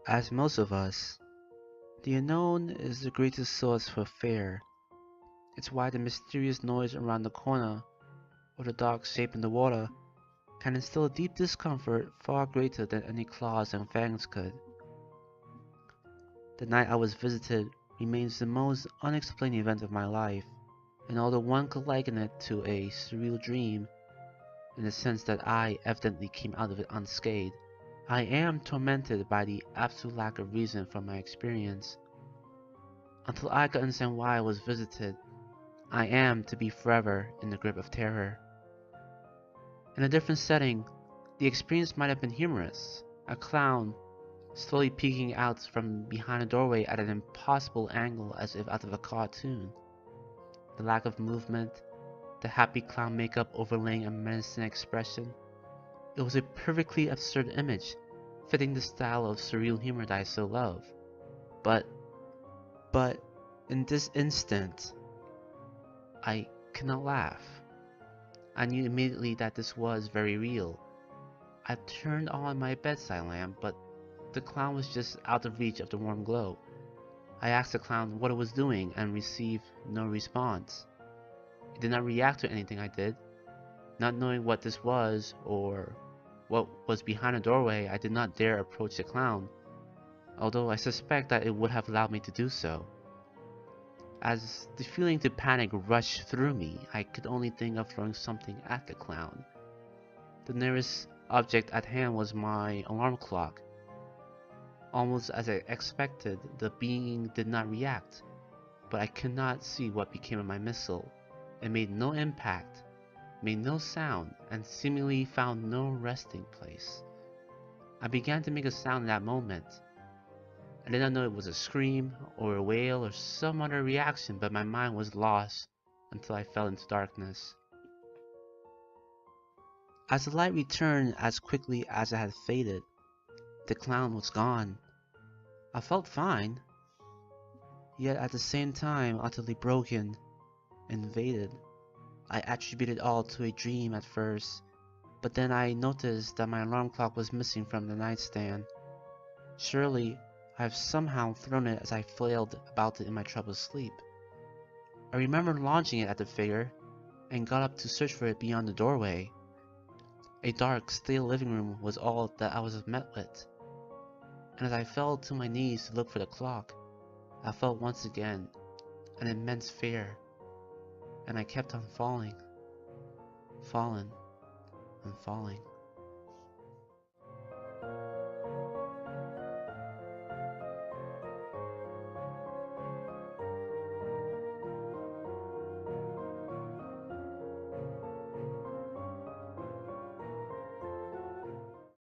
As most of us, the unknown is the greatest source for fear. It's why the mysterious noise around the corner or the dark shape in the water can instill a deep discomfort far greater than any claws and fangs could. The night I was visited remains the most unexplained event of my life, and although one could liken it to a surreal dream, in the sense that I evidently came out of it unscathed, I am tormented by the absolute lack of reason for my experience. Until I could understand why I was visited, I am to be forever in the grip of terror. In a different setting, the experience might have been humorous. A clown slowly peeking out from behind a doorway at an impossible angle as if out of a cartoon. The lack of movement, the happy clown makeup overlaying a menacing expression. It was a perfectly absurd image, fitting the style of surreal humor that I so love. But in this instant, I could not laugh. I knew immediately that this was very real. I turned on my bedside lamp, but the clown was just out of reach of the warm glow. I asked the clown what it was doing and received no response. It did not react to anything I did. Not knowing what this was or what was behind the doorway, I did not dare approach the clown, although I suspect that it would have allowed me to do so. As the feeling to panic rushed through me, I could only think of throwing something at the clown. The nearest object at hand was my alarm clock. Almost as I expected, the being did not react, but I could not see what became of my missile. It made no impact, made no sound, and seemingly found no resting place. I began to make a sound in that moment. I did not know it was a scream, or a wail, or some other reaction, but my mind was lost until I fell into darkness. As the light returned as quickly as it had faded, the clown was gone. I felt fine, yet at the same time utterly broken, invaded. I attributed all to a dream at first, but then I noticed that my alarm clock was missing from the nightstand. Surely, I have somehow thrown it as I flailed about it in my troubled sleep. I remember launching it at the figure, and got up to search for it beyond the doorway. A dark, stale living room was all that I was met with. And as I fell to my knees to look for the clock, I felt once again an immense fear, and I kept on falling, and falling.